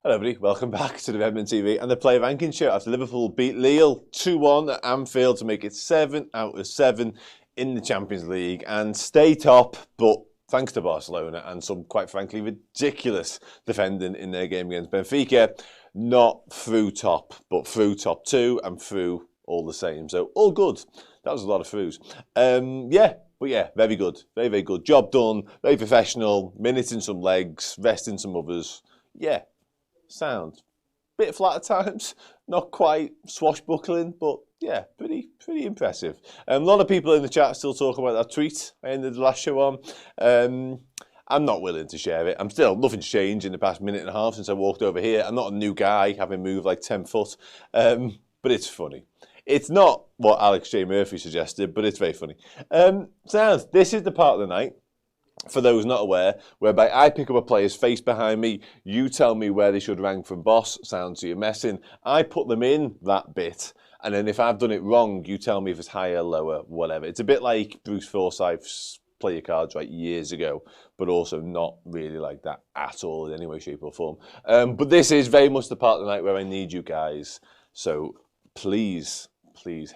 Hello everybody, welcome back to the Redmen TV and the Player Ranking Show after Liverpool beat Lille 2-1 at Anfield to make it 7 out of 7 in the Champions League and stay top, but thanks to Barcelona and some, quite frankly, ridiculous defending in their game against Benfica, not through top, but through top 2 and through all the same. So all good. That was a lot of throughs. But yeah, very good. Very, very good. Job done, very professional, minutes in some legs, resting some others. Yeah. Sound. Bit flat at times, not quite swashbuckling, but yeah, pretty impressive. A lot of people in the chat still talk about that tweet I ended the last show on. I'm not willing to share it. Nothing's changed in the past minute and a half since I walked over here. I'm not a new guy, having moved like 10 foot, but it's funny. It's not what Alex J. Murphy suggested, but it's very funny. Sounds. This is the part of the night, for those not aware, whereby I pick up a player's face behind me, you tell me where they should rank from boss, sounds so you're messing, I put them in that bit, and then if I've done it wrong, you tell me if it's higher, lower, whatever. It's a bit like Bruce Forsyth's Play Your Cards Right years ago, but also not really like that at all in any way, shape or form. But this is very much the part of the night where I need you guys, so please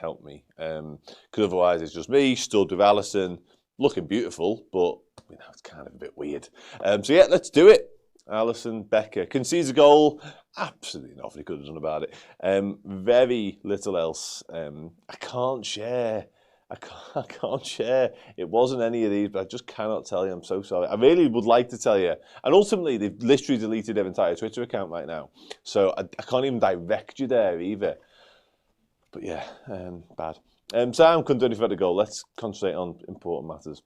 help me, because otherwise it's just me, stood with Alisson, looking beautiful, but it's kind of a bit weird. So yeah, let's do it. Alisson Becker concedes a goal. Absolutely nothing he could have done about it. Very little else. I can't share. I can't share. It wasn't any of these, but I just cannot tell you. I'm so sorry. I really would like to tell you. And ultimately, they've literally deleted their entire Twitter account right now. So I can't even direct you there either. But yeah, bad. Sam couldn't do anything about the goal. Let's concentrate on important matters.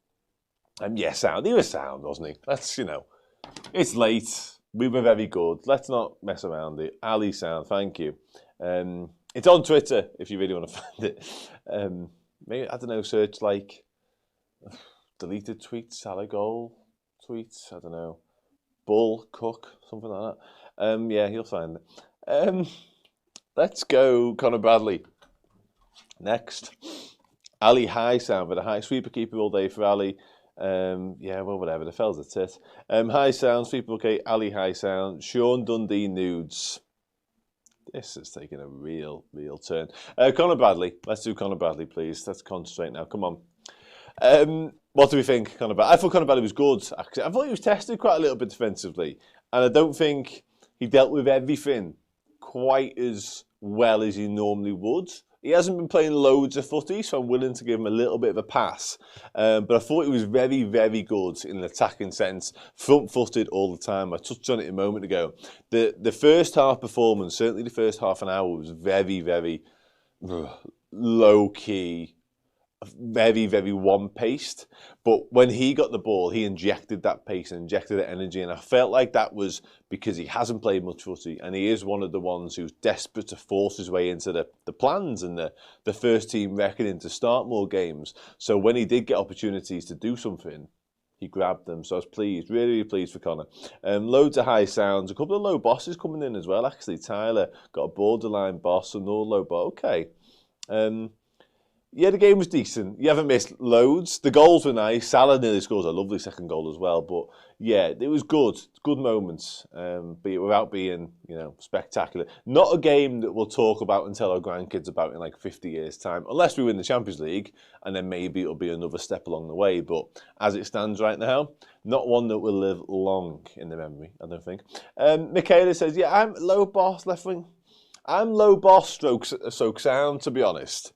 Yeah, sound. He was sound, wasn't he? It's late. We were very good. Let's not mess around it. Ali sound, thank you. It's on Twitter if you really want to find it. Maybe, I don't know, search like deleted tweets, Salah goal tweets, I don't know. Bull, Cook, something like that. Yeah, you'll find it. Let's go Conor Bradley. Next. Ali high sound, but a high sweeper keeper all day for Ali. Yeah, well, whatever. The fell's a tit. High sound, sweeper okay. Ali high sound. Sean Dundee nudes. This is taking a real turn. Conor Bradley. Let's do Conor Bradley, please. Let's concentrate now. Come on. What do we think, Conor Bradley? I thought Conor Bradley was good, actually. I thought he was tested quite a little bit defensively. And I don't think he dealt with everything quite as well as he normally would. He hasn't been playing loads of footy, so I'm willing to give him a little bit of a pass. But I thought he was very good in an attacking sense, front-footed all the time. I touched on it a moment ago. The first half performance, certainly the first half an hour, was very low-key, very one-paced. But when he got the ball, he injected that pace and injected that energy. And I felt like that was because he hasn't played much footy. And he is one of the ones who's desperate to force his way into the plans and the first team reckoning to start more games. So when he did get opportunities to do something, he grabbed them. So I was pleased, really pleased for Conor. Loads of high sounds, a couple of low bosses coming in as well, actually. Tyler got a borderline boss and all low, but okay. Yeah, the game was decent. You haven't missed loads. The goals were nice. Salah nearly scores a lovely second goal as well. But yeah, it was good. Good moments, without being, spectacular. Not a game that we'll talk about and tell our grandkids about in like 50 years' time, unless we win the Champions League, and then maybe it'll be another step along the way. But as it stands right now, not one that will live long in the memory, I don't think. Michaela says, yeah, I'm low boss, left wing. I'm low boss stroke sound, to be honest.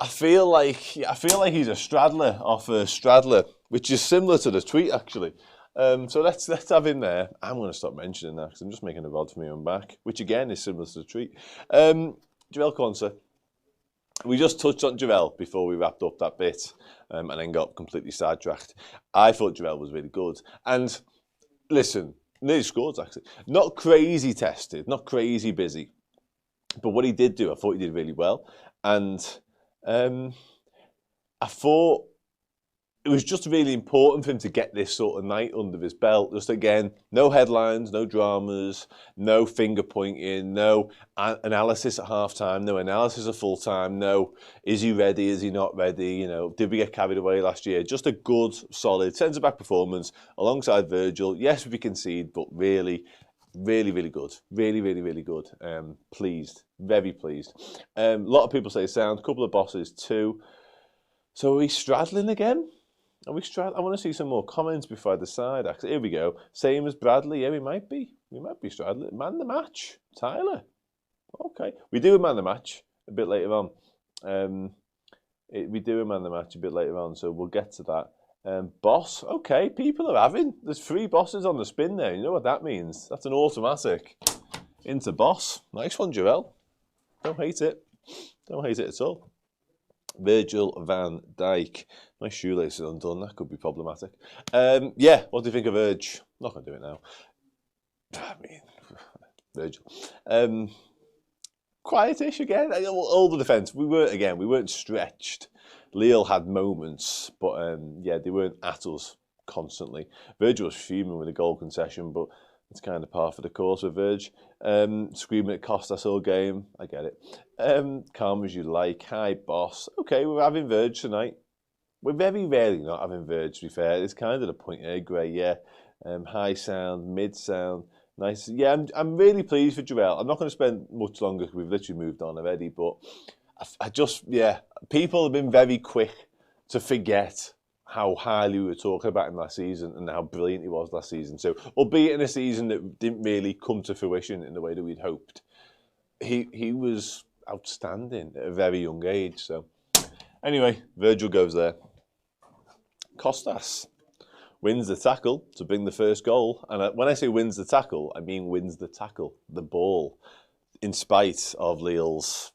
I feel like he's a straddler off a straddler, which is similar to the tweet actually. So let's have him there. I'm going to stop mentioning that because I'm just making a rod for my own back, which again is similar to the tweet. Javel Quansah. We just touched on Javel before we wrapped up that bit, and then got completely sidetracked. I thought Javel was really good, and listen, nearly scored actually. Not crazy tested, not crazy busy, but what he did do, I thought he did really well, and. I thought it was just really important for him to get this sort of night under his belt. Just again, no headlines, no dramas, no finger pointing, no analysis at half-time, no analysis at full-time, no is he ready, is he not ready, did we get carried away last year? Just a good, solid centre-back performance alongside Virgil. Yes, we concede, but really Really, really good. Really, really, really good. Pleased. Very pleased. A lot of people say sound. Couple of bosses too. So are we straddling again? Are we straddling? I want to see some more comments before I decide. Actually, here we go. Same as Bradley. Yeah, we might be. We might be straddling. Man the match. Tyler. Okay. We do a man the match a bit later on. We do a man the match a bit later on, so we'll get to that. Boss, okay, people are having. There's 3 bosses on the spin there. You know what that means? That's an automatic into boss. Nice one, Joel. Don't hate it. Don't hate it at all. Virgil van Dijk. My shoelace is undone. That could be problematic. Yeah, what do you think of Urge? I'm not going to do it now. I mean, Virgil. Quietish again. All the defence. We weren't stretched. Lille had moments, but yeah, they weren't at us constantly. Virgil was fuming with a goal concession, but it's kind of par for the course with Virg. Screaming at Costas all game. I get it. Calm as you like. Hi, boss. Okay, we're having Virg tonight. We're very rarely not having Virg, to be fair. It's kind of the point here, Gray, yeah. High sound, mid sound. Nice. Yeah, I'm really pleased for Joel. I'm not going to spend much longer because we've literally moved on already, but I just, yeah, people have been very quick to forget how highly we were talking about him last season and how brilliant he was last season. So, albeit in a season that didn't really come to fruition in the way that we'd hoped, he was outstanding at a very young age. So, anyway, Virgil goes there. Costas wins the tackle to bring the first goal. And when I say wins the tackle, I mean wins the tackle, the ball, in spite of Lille's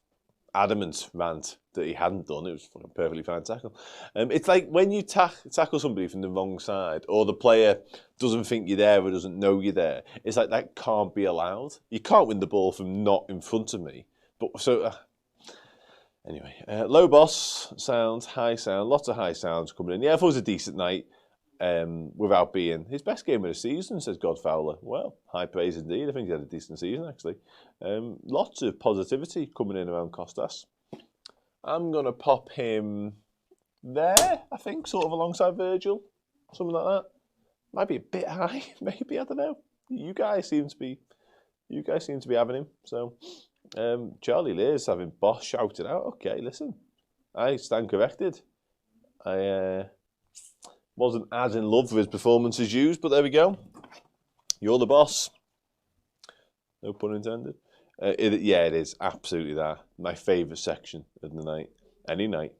adamant rant that he hadn't done. It was a perfectly fine tackle. It's like when you tackle somebody from the wrong side, or the player doesn't think you're there or doesn't know you're there. It's like that can't be allowed. You can't win the ball from not in front of me. But so anyway, low boss sound, high sound, lots of high sounds coming in. Yeah, if it was a decent night, without being his best game of the season, says Godfowler. Well, high praise indeed. I think he had a decent season, actually. Lots of positivity coming in around Costas. I'm going to pop him there, I think, sort of alongside Virgil. Something like that. Might be a bit high, maybe, I don't know. You guys seem to be having him. So, Charlie Lear's having boss shouted out. Okay, listen. I stand corrected. I wasn't as in love with his performance as you, but there we go. You're the boss. No pun intended. Yeah, it is absolutely that. My favourite section of the night. Any night,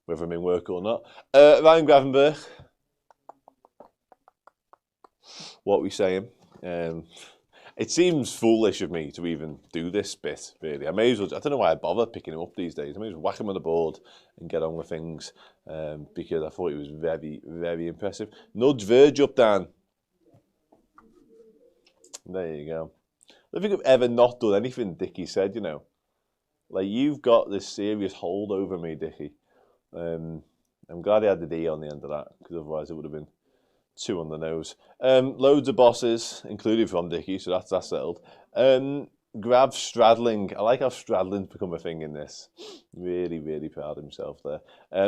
whether I'm in work or not. Ryan Gravenberg. What are we saying? It seems foolish of me to even do this bit, really. I may as well, I don't know why I bother picking him up these days. I may as well whack him on the board and get on with things, because I thought he was very, very impressive. Nudge Verge up, Dan. There you go. I don't think I've ever not done anything Dickie said, you know. Like, you've got this serious hold over me, Dickie. I'm glad he had the D on the end of that, because otherwise it would have been 2 on the nose. Loads of bosses, including from Dickie, so that's settled. Grav straddling. I like how straddling's become a thing in this. Really, really proud of himself there.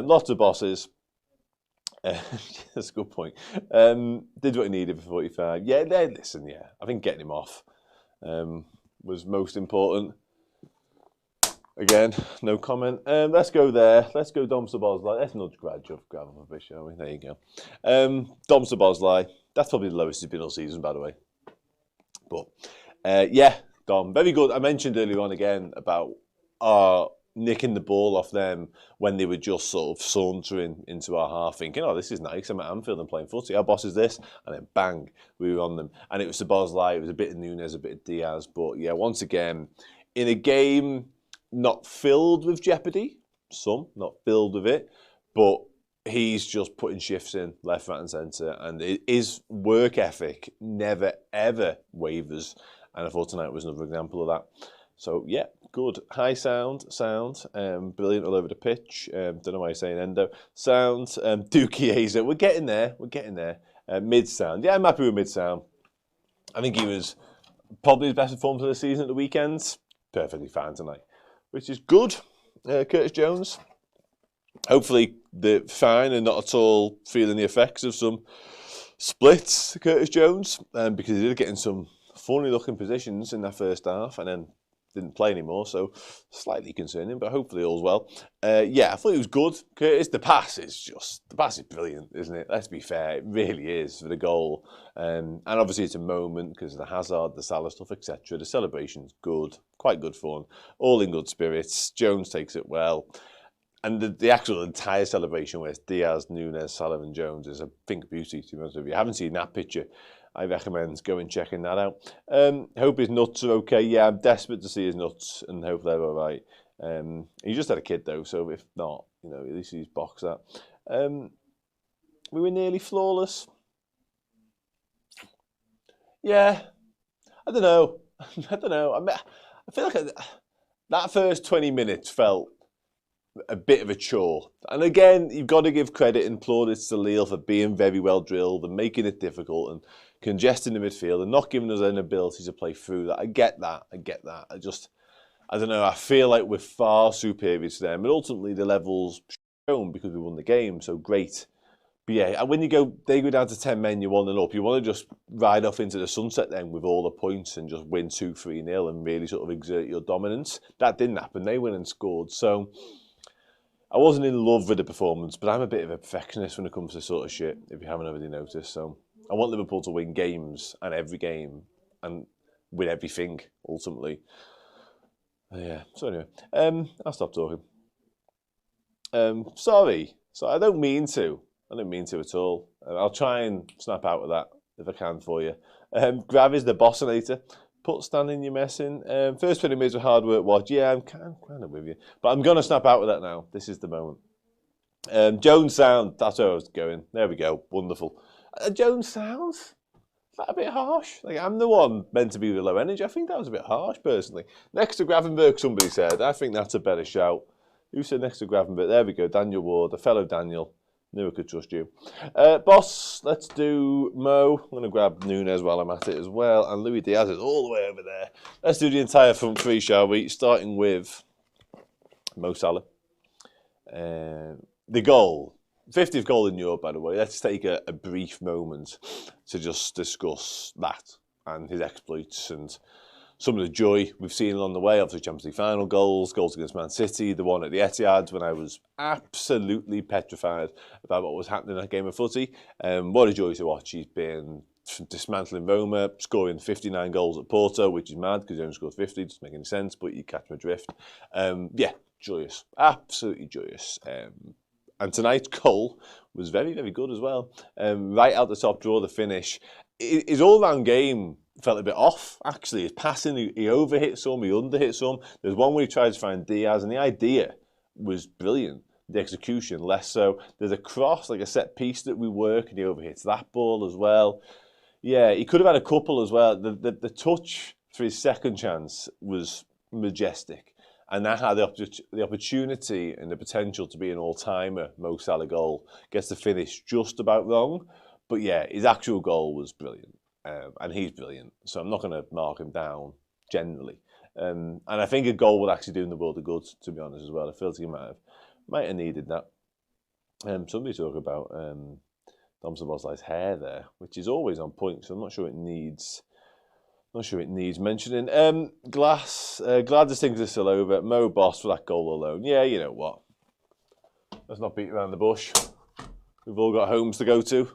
Lots of bosses. That's a good point. Did what he needed for 45. Yeah, listen, yeah. I think getting him off was most important. Again, no comment. Let's go there. Let's go Domster Bosley. Let's nudge Grav a bit, shall we? There you go. Domster Bosley. That's probably the lowest he's been all season, by the way. But, yeah, Dom. Very good. I mentioned earlier on again about nicking the ball off them when they were just sort of sauntering into our half, thinking, oh, this is nice. I'm at Anfield and playing footy. Our boss is this. And then, bang, we were on them. And it was the Bosley. It was a bit of Nunes, a bit of Diaz. But, yeah, once again, in a game not filled with jeopardy, not filled with it, but he's just putting shifts in left, right and centre, and his work ethic never, ever wavers, and I thought tonight was another example of that. So, yeah, good. High sound, brilliant all over the pitch. Don't know why you're saying endo. Sound, Dookie Azer. We're getting there. Mid sound. Yeah, I'm happy with mid sound. I think he was probably his best performance of the season at the weekends. Perfectly fine tonight, which is good. Curtis Jones, hopefully they're fine and not at all feeling the effects of some splits, Curtis Jones, because he did getting some funny looking positions in that first half, and then didn't play anymore, so slightly concerning, but hopefully all's well. Yeah, I thought it was good. Curtis, the pass is brilliant, isn't it? Let's be fair, it really is for the goal. And obviously it's a moment because the Hazard, the Salah stuff, etc. The celebration's good, quite good fun, all in good spirits. Jones takes it well. And the actual entire celebration with Diaz, Núñez, Salah and Jones is a pink beauty, to be honest with you. If you haven't seen that picture, I recommend going checking that out. Hope his nuts are okay. Yeah, I'm desperate to see his nuts and hope they're all right. He just had a kid though, so if not, you know, at least he's boxed that. We were nearly flawless. Yeah, I don't know. I don't know. I feel like that first 20 minutes felt a bit of a chore. And again, you've got to give credit and plaudits to Lille for being very well drilled and making it difficult and congesting the midfield and not giving us an ability to play through that. I get that. I don't know, I feel like we're far superior to them. And ultimately, the level's shown because we won the game, so great. But yeah, when they go down to 10 men, you're 1-0 up. You want to just ride off into the sunset then with all the points and just win 2-3-0 and really sort of exert your dominance. That didn't happen. They went and scored. So I wasn't in love with the performance, but I'm a bit of a perfectionist when it comes to sort of shit, if you haven't already noticed. So I want Liverpool to win games and every game and win everything, ultimately. Yeah, so anyway, I'll stop talking. Sorry, I don't mean to. I don't mean to at all. I'll try and snap out of that if I can for you. Grav is the bossinator. Put Stan in your messing. First 20 minutes of hard work watch. Yeah, I'm kind of with you. But I'm going to snap out of that now. This is the moment. Jones sound. That's where I was going. There we go. Wonderful. Jones sounds? Is that a bit harsh? Like, I'm the one meant to be with low energy. I think that was a bit harsh, personally. Next to Gravenberg, somebody said. I think that's a better shout. Who said next to Gravenberg? There we go. Daniel Ward, a fellow Daniel. Knew I could trust you. Boss, let's do Mo. I'm going to grab Núñez while I'm at it as well. And Luis Diaz is all the way over there. Let's do the entire front three, shall we? Starting with Mo Salah. The goal. 50th goal in Europe, by the way. Let's take a brief moment to just discuss that and his exploits and some of the joy we've seen along the way. Obviously, Champions League final goals against Man City, the one at the Etihad when I was absolutely petrified about what was happening in that game of footy. What a joy to watch. He's been dismantling Roma, scoring 59 goals at Porto, which is mad because he only scored 50, doesn't make any sense, but you catch my drift. Yeah, joyous. Absolutely joyous. And tonight's goal was very, very good as well. Right out the top draw, the finish. His all-round game felt a bit off, actually. His passing, he overhit some, he underhit some. There's one where he tried to find Diaz, and the idea was brilliant. The execution, less so. There's a cross, like a set piece that we work, and he overhits that ball as well. Yeah, he could have had a couple as well. The touch for his second chance was majestic. And that had the opportunity and the potential to be an all-timer Mo Salah goal. Gets the finish just about wrong. But yeah, his actual goal was brilliant. And he's brilliant. So I'm not going to mark him down, generally. And I think a goal would actually do in the world of good, to be honest, as well. I feel like he might have needed that. Somebody talk about Dom Szoboszlai's hair there, which is always on point, so I'm not sure it needs mentioning. Glad this thing is still over. Mo Boss for that goal alone. Yeah, you know what? Let's not beat around the bush. We've all got homes to go to.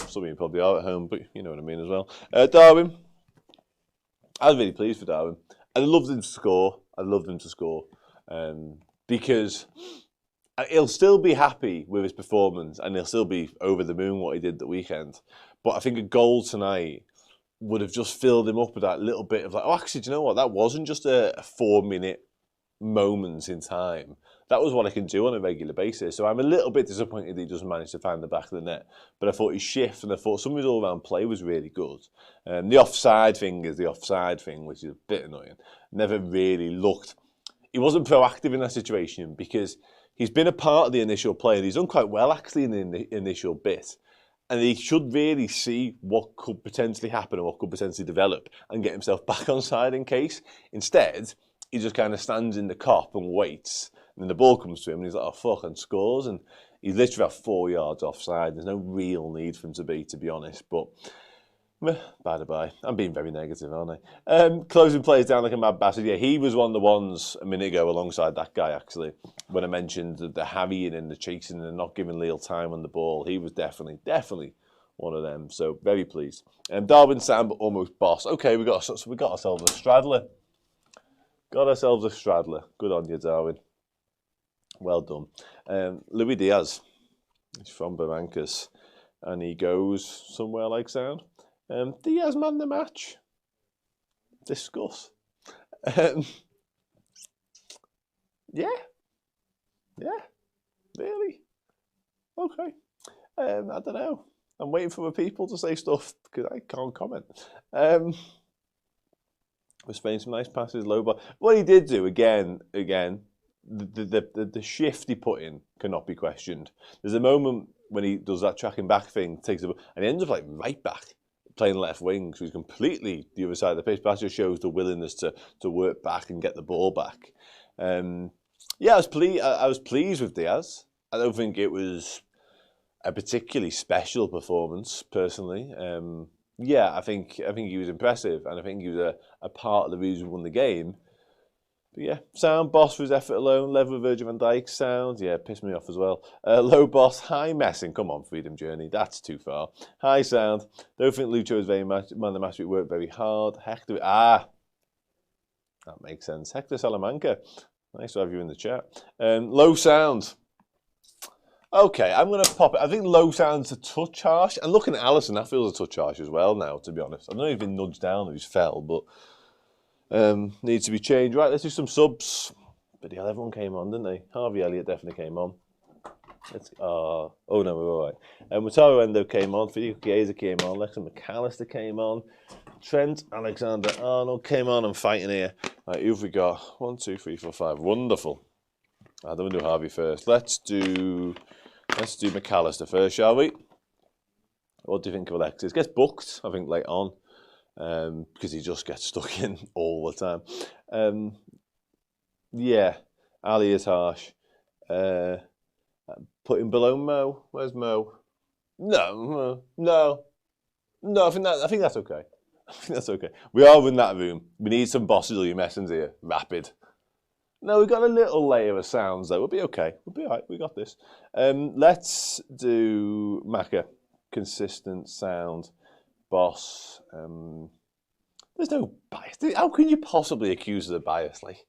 Some of you probably are at home, but you know what I mean as well. Darwin. I was really pleased for Darwin. I loved him to score. Because he'll still be happy with his performance and he'll still be over the moon what he did the weekend. But I think a goal tonight would have just filled him up with that little bit of like, oh, actually, do you know what? That wasn't just a 4-minute moment in time. That was what I can do on a regular basis. So I'm a little bit disappointed that he doesn't manage to find the back of the net. But I thought his shift and I thought some of his all-round play was really good. The offside thing is the offside thing, which is a bit annoying. Never really looked. He wasn't proactive in that situation because he's been a part of the initial play and he's done quite well actually in the initial bit. And he should really see what could potentially happen and what could potentially develop and get himself back on side in case. Instead, he just kind of stands in the cop and waits. And then the ball comes to him and he's like, oh, fuck, and scores. And he's literally about 4 yards offside. There's no real need for him to be honest. But By the by, I'm being very negative, aren't I? Closing plays down like a mad bastard. Yeah, he was one of the ones a minute ago alongside that guy, actually, when I mentioned the harrying and the chasing and not giving Lille time on the ball. He was definitely one of them. So very pleased. Darwin Sam, but almost boss. Okay, we got ourselves a straddler. Got ourselves a straddler. Good on you, Darwin. Well done. Louis Diaz. He's from Barrancas. And he goes somewhere like sound. Diaz man the match. Discuss. Yeah. Really? Okay. I don't know. I'm waiting for the people to say stuff because I can't comment. We're playing some nice passes, low bar. What he did do again, the shift he put in cannot be questioned. There's a moment when he does that tracking back thing, takes and he ends up like right back, playing left wing, so he's completely the other side of the pitch. That just shows the willingness to work back and get the ball back. Yeah, I was pleased with Diaz. I don't think it was a particularly special performance, personally. Yeah, I think he was impressive, and I think he was a part of the reason we won the game. But yeah, sound boss for his effort alone. Level with Virgil van Dijk, sound. Yeah, pissed me off as well. Low boss, high messing. Come on, Freedom Journey. That's too far. High sound. Don't think Lucho was very much man of the match. We worked very hard. Hector. That makes sense. Hector Salamanca. Nice to have you in the chat. Low sound. Okay, I'm going to pop it. I think low sound's a touch harsh. And looking at Alisson, that feels a touch harsh as well now, to be honest. I know he's been nudged down, he's fell, but needs to be changed. Right, let's do some subs. But yeah, everyone came on, didn't they? Harvey Elliott definitely came on. Oh no, we're all right. Wataru Endo came on. Federico Chiesa came on. Lexon McAllister came on. Trent Alexander-Arnold came on. I'm fighting here. Right, who've we got? 1, 2, 3, 4, 5. Wonderful. I don't want to do Harvey first. Let's do McAllister first, shall we? What do you think of Alexis? Gets booked, I think, late on. Because he just gets stuck in all the time. Yeah, Ali is harsh. Put him below Mo. Where's Mo? No. I think that's okay. I think that's okay. We are in that room. We need some bossy messings here. Rapid. No, we've got a little layer of sounds though. We'll be okay. We'll be all right. We got this. Let's do Macca. Consistent sound. Boss. There's no bias. How can you possibly accuse us of bias? Like,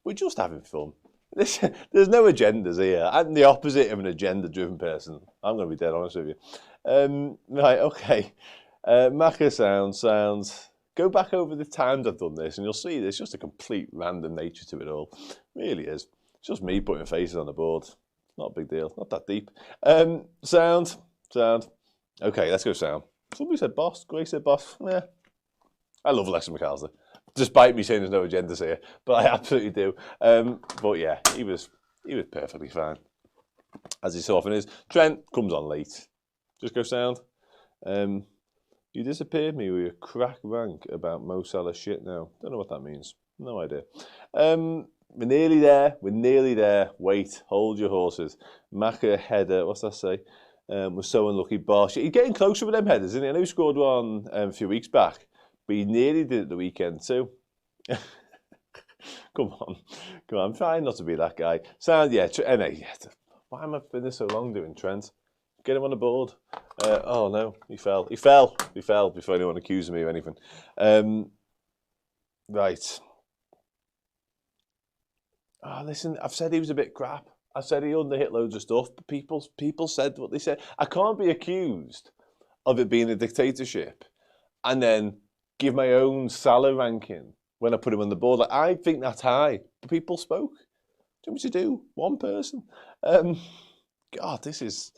we're just having fun. There's no agendas here. I'm the opposite of an agenda-driven person. I'm going to be dead honest with you. Right, okay. Macca sounds. Go back over the times I've done this, and you'll see there's just a complete random nature to it all. It really is. It's just me putting faces on the board. Not a big deal. Not that deep. Sound. Okay, let's go sound. Somebody said boss. Grace said boss. Yeah. I love Lexon McAllister. Despite me saying there's no agendas here, but I absolutely do. But yeah, he was perfectly fine, as he so often is. Trent comes on late. Just go sound. You disappeared me with your crack rank about Mo Salah shit now. Don't know what that means. No idea. We're nearly there. Wait, hold your horses. Macca header. What's that say? Was so unlucky. Bosh. He's getting closer with them headers, isn't he? I know he scored one a few weeks back. But he nearly did it the weekend too. Come on. I'm trying not to be that guy. Sound, yeah. Why am I been this so long doing Trent? Get him on the board. Oh no, he fell. He fell before anyone accused me of anything. Right. Listen, I've said he was a bit crap. I said he underhit loads of stuff, but people said what they said. I can't be accused of it being a dictatorship and then give my own Salah ranking when I put him on the board. Like, I think that's high, but people spoke. What do you want me to do? One person. God, this is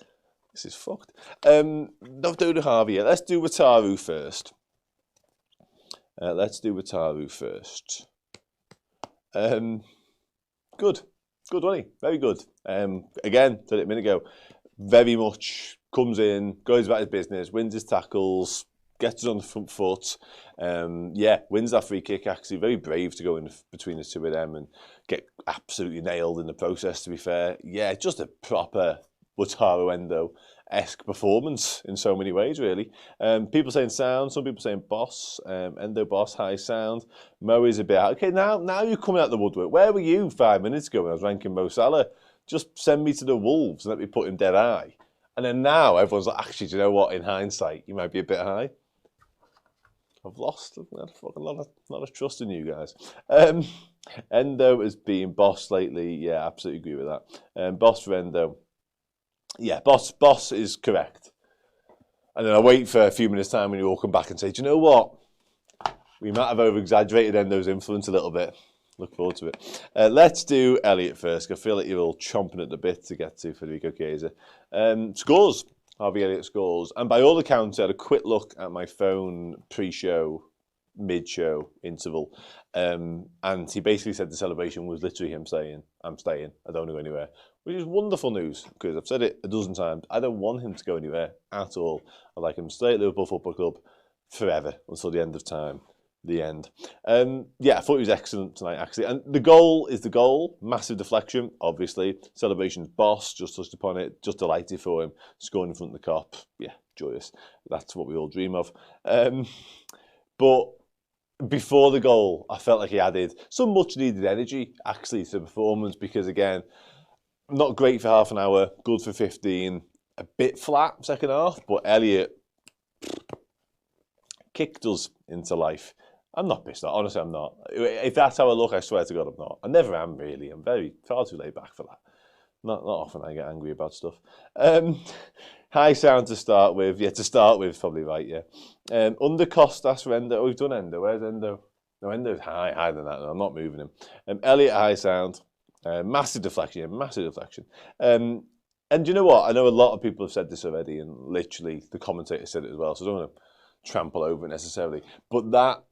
fucked. Not do the Harvey yet. Let's do Wataru first. Good, wasn't he? Very good. Again, said it a minute ago. Very much comes in, goes about his business, wins his tackles, gets us on the front foot. Wins that free kick, actually. Very brave to go in between the two of them and get absolutely nailed in the process, to be fair. Yeah, just a proper Wataru Endo. esque performance in so many ways, really. People saying sound, some people saying boss, Endo boss, high sound. Mo is a bit out. Okay, now you're coming out the woodwork. Where were you 5 minutes ago when I was ranking Mo Salah? Just send me to the Wolves and let me put him dead high. And then now everyone's like, actually, do you know what? In hindsight, you might be a bit high. I've lost a lot of trust in you guys. Endo has been boss lately. Yeah, absolutely agree with that. Boss for Endo. Yeah, boss is correct. And then I wait for a few minutes' time when you all come back and say, do you know what? We might have over-exaggerated Endo's influence a little bit. Look forward to it. Let's do Elliott first. I feel like you're all chomping at the bit to get to Federico Chiesa. Scores. Harvey Elliott scores. And by all accounts, I had a quick look at my phone pre-show, mid-show interval. And he basically said the celebration was literally him saying, I'm staying. I don't want to go anywhere. Which is wonderful news, because I've said it a dozen times. I don't want him to go anywhere at all. I like him to stay at Liverpool Football Club forever, until the end of time. The end. Yeah, I thought he was excellent tonight, actually. And the goal is the goal. Massive deflection, obviously. Celebration's boss, just touched upon it. Just delighted for him. Scoring in front of the cop. Yeah, joyous. That's what we all dream of. But before the goal, I felt like he added some much-needed energy, actually, to the performance. Because, again, not great for half an hour. Good for 15. A bit flat second half. But Elliott kicked us into life. I'm not pissed off. Honestly, I'm not. If that's how I look, I swear to God, I'm not. I never am, really. I'm far too laid back for that. Not often I get angry about stuff. High sound to start with. Yeah, to start with, probably right, yeah. Under Costas for Endo. Oh, we've done Endo. Where's Endo? No, Endo's higher than that. No, I'm not moving him. Elliott, high sound. Massive deflection. Yeah, massive deflection. And do you know what? I know a lot of people have said this already, and literally the commentator said it as well, so I don't want to trample over it necessarily. But that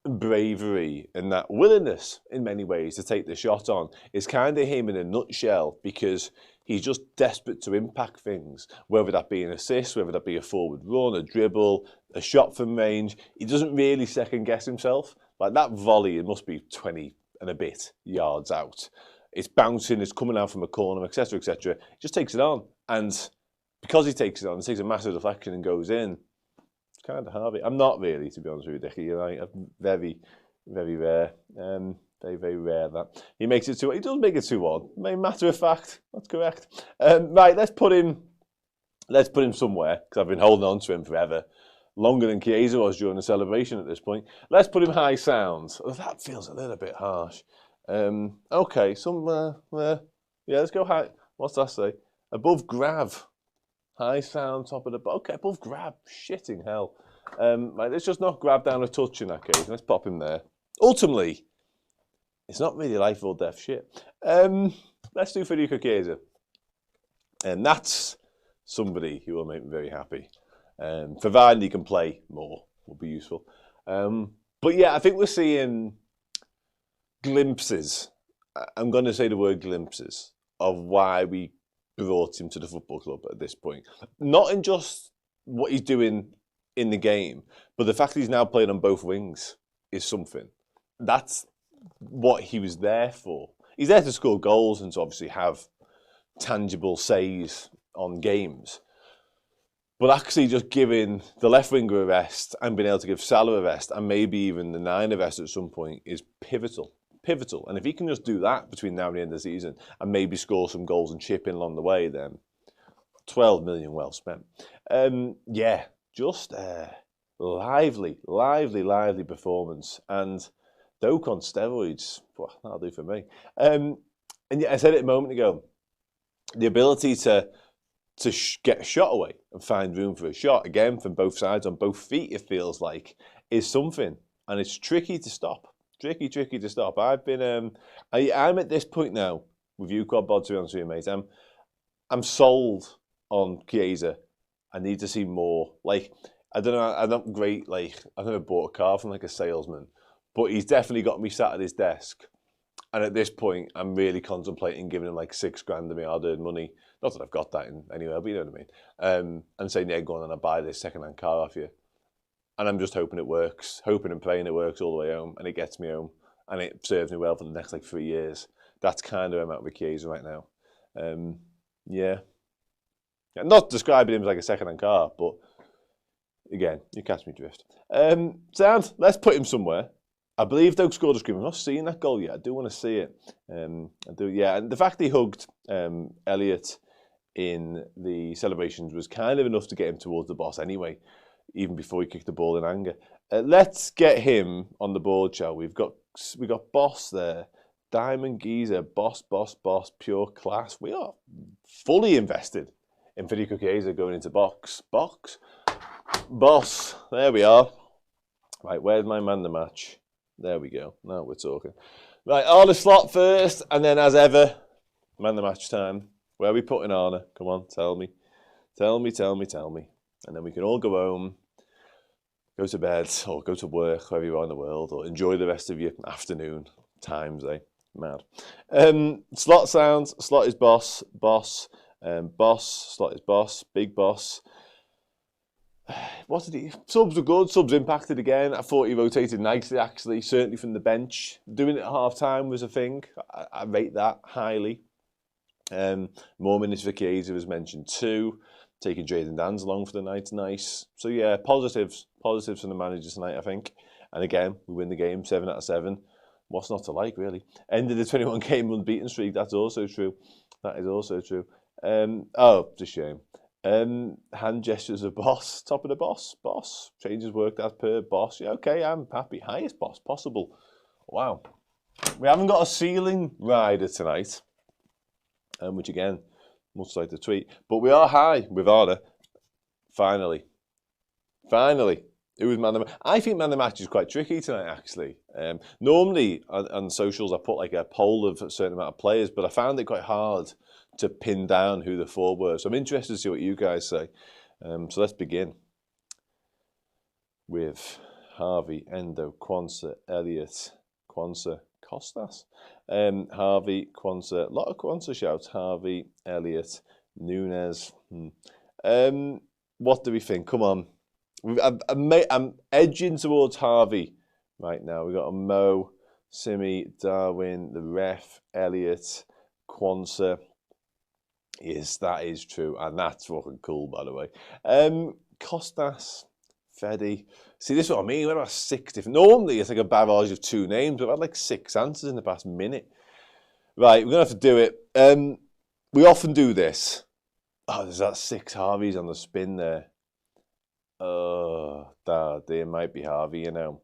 bravery and that willingness in many ways to take the shot on is kind of him in a nutshell, because he's just desperate to impact things, whether that be an assist, whether that be a forward run, a dribble, a shot from range. He doesn't really second guess himself. Like that volley, it must be 20 and a bit yards out. It's bouncing, it's coming out from a corner, etc., etc. He just takes it on, and because he takes it on, it takes a massive deflection and goes in. Kind of Harvey. I'm not really, to be honest with you, Dickie. You're right. Very, very rare. Very, very rare that he makes it 2-1. He does make it 2-1. Matter of fact, that's correct. Right, let's put him somewhere, because I've been holding on to him forever, longer than Chiesa was during the celebration at this point. Let's put him high sounds. Oh, that feels a little bit harsh. Okay, somewhere. Yeah, let's go high. What's that say? Above Grav. High sound, top of the... Okay, above Grab. Shitting hell. Right, let's just not grab down a touch in that case. Let's pop him there. Ultimately, it's not really life or death shit. Let's do Federico Chiesa. And that's somebody who will make me very happy. Providing he can play more will be useful. But yeah, I think we're seeing glimpses. I'm going to say the word glimpses of why we brought him to the football club at this point. Not in just what he's doing in the game, but the fact that he's now playing on both wings is something. That's what he was there for. He's there to score goals and to obviously have tangible says on games. But actually just giving the left winger a rest and being able to give Salah a rest and maybe even the 9 a rest at some point is pivotal. And if he can just do that between now and the end of the season and maybe score some goals and chip in along the way, then 12 million well spent. Yeah, just lively performance. And Doak on steroids, well, that'll do for me. And yeah, I said it a moment ago, the ability to get a shot away and find room for a shot, again, from both sides, on both feet, it feels like, is something. And it's tricky to stop. Tricky to stop. I've been, I'm at this point now with you, Quad Bod, to be honest with you, mate. I'm sold on Chiesa. I need to see more. Like, I don't know, I'm not great, like, I've never bought a car from like a salesman, but he's definitely got me sat at his desk. And at this point, I'm really contemplating giving him like $6,000 of my hard-earned money. Not that I've got that in anywhere, but you know what I mean. And saying, yeah, go on and I'll buy this second-hand car off you. And I'm just hoping it works, hoping and praying it works all the way home, and it gets me home, and it serves me well for the next like 3 years. That's kind of where I'm at with Chiesa right now. Yeah. Yeah, not describing him as like a second-hand car, but again, you catch me drift. Sound, let's put him somewhere. I believe Doak scored a screamer. I've not seen that goal yet. I do want to see it. I do, yeah. And the fact he hugged Elliott in the celebrations was kind of enough to get him towards the boss anyway, even before he kicked the ball in anger. Let's get him on the board, shall we? We've got Boss there. Diamond Geezer, boss, pure class. We are fully invested in Federico Chiesa going into box. Boss. There we are. Right, where's my man the match? There we go. Now we're talking. Right, Arna slot first, and then as ever, man the match time. Where are we putting Arna? Come on, tell me. Tell me. And then we can all go home, go to bed, or go to work, wherever you are in the world, or enjoy the rest of your afternoon times, eh? Mad. Slot sounds. Slot is boss. Boss. Slot is boss. Big boss. What did he? Subs were good. Subs impacted again. I thought he rotated nicely, actually. Certainly from the bench. Doing it at half time was a thing. I rate that highly. More minutes for Chiesa was mentioned too. Taking Jadon Dan's along for the night, nice. So yeah, positives from the manager tonight, I think. And again, we win the game 7 out of 7. What's not to like, really? Ended the 21-game unbeaten streak. That's also true. That is also true. Oh, it's a shame. Hand gestures of boss. Top of the boss. Boss. Changes worked as per boss. Yeah, okay, I'm happy. Highest boss possible. Wow. We haven't got a ceiling rider tonight. Which again, much like the tweet. But we are high with Arna. Finally. Who was man of the match? I think man of the match is quite tricky tonight, actually. Normally on socials I put like a poll of a certain amount of players, but I found it quite hard to pin down who the 4 were. So I'm interested to see what you guys say. So let's begin with Harvey, Endo, Quansah, Elliott, Quansah, Costas. Harvey, Quansah, a lot of Quansah shouts. Harvey, Elliott, Nunes. What do we think? Come on. I'm edging towards Harvey right now. We've got a Mo, Simi, Darwin, the ref, Elliott, Quansah. Yes, that is true. And that's fucking cool, by the way. Costas, Fedi. See, this is what I mean. We've got 6 different. Normally, it's like a barrage of 2 names. We've had like 6 answers in the past minute. Right, we're going to have to do it. We often do this. Oh, there's that 6 Harveys on the spin there. Oh, there might be Harvey, you know.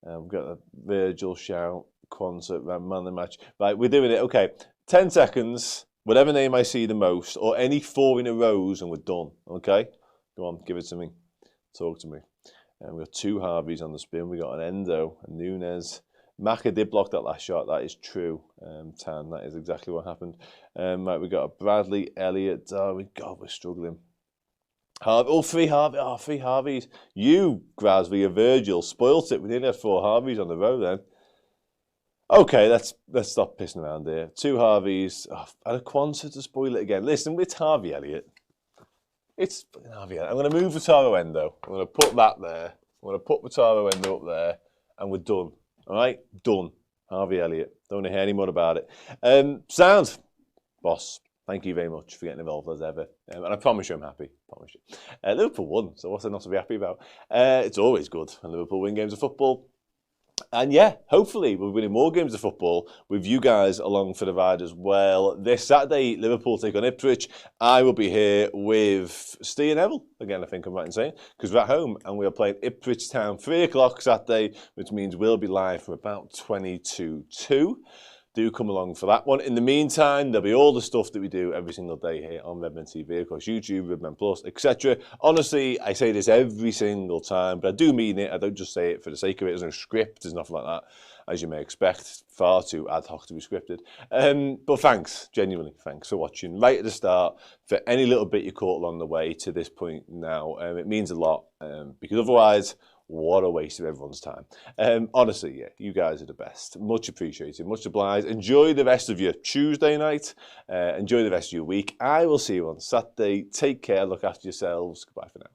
We've got a Virgil shout, Quansah, man of the match. Right, we're doing it. Okay, 10 seconds. Whatever name I see the most, or any 4 in a row, and we're done. Okay? Go on, give it to me. Talk to me. And we've got 2 Harveys on the spin. We got an Endo, a Nunes. Maka did block that last shot. That is true. Tan, that is exactly what happened. Right, we got a Bradley, Elliott, Darwin. God, we're struggling. Harvey. Oh, 3 Harvey. Oh, 3 Harveys. You, Grasby, a Virgil, spoilt it. We nearly had 4 Harveys on the row then. Okay, let's stop pissing around here. 2 Harveys. Oh, and a Quansah to spoil it again. Listen, it's Harvey Elliott. It's Harvey Elliott. I'm going to move Wataru Endo. I'm going to put that there. I'm going to put Wataru Endo up there. And we're done. All right? Done. Harvey Elliott. Don't want to hear any more about it. Sound. Boss. Thank you very much for getting involved as ever. And I promise you I'm happy. Promise you. Liverpool won, so what's there not to be happy about? It's always good when Liverpool win games of football. And yeah, hopefully we're winning more games of football with you guys along for the ride as well. This Saturday, Liverpool take on Ipswich. I will be here with Steve and Neville. Again, I think I'm right in saying, because we're at home and we are playing Ipswich Town 3 o'clock Saturday, which means we'll be live from about 20 to 2. Do come along for that one. In the meantime, there'll be all the stuff that we do every single day here on Redmen TV, across YouTube, Redmen Plus, etc. Honestly, I say this every single time, but I do mean it. I don't just say it for the sake of it. There's no script. There's nothing like that, as you may expect. Far too ad hoc to be scripted. But thanks, genuinely, thanks for watching right at the start, for any little bit you caught along the way to this point now. It means a lot, because otherwise, what a waste of everyone's time. Honestly, yeah, you guys are the best. Much appreciated, much obliged. Enjoy the rest of your Tuesday night. Enjoy the rest of your week. I will see you on Saturday. Take care, look after yourselves. Goodbye for now.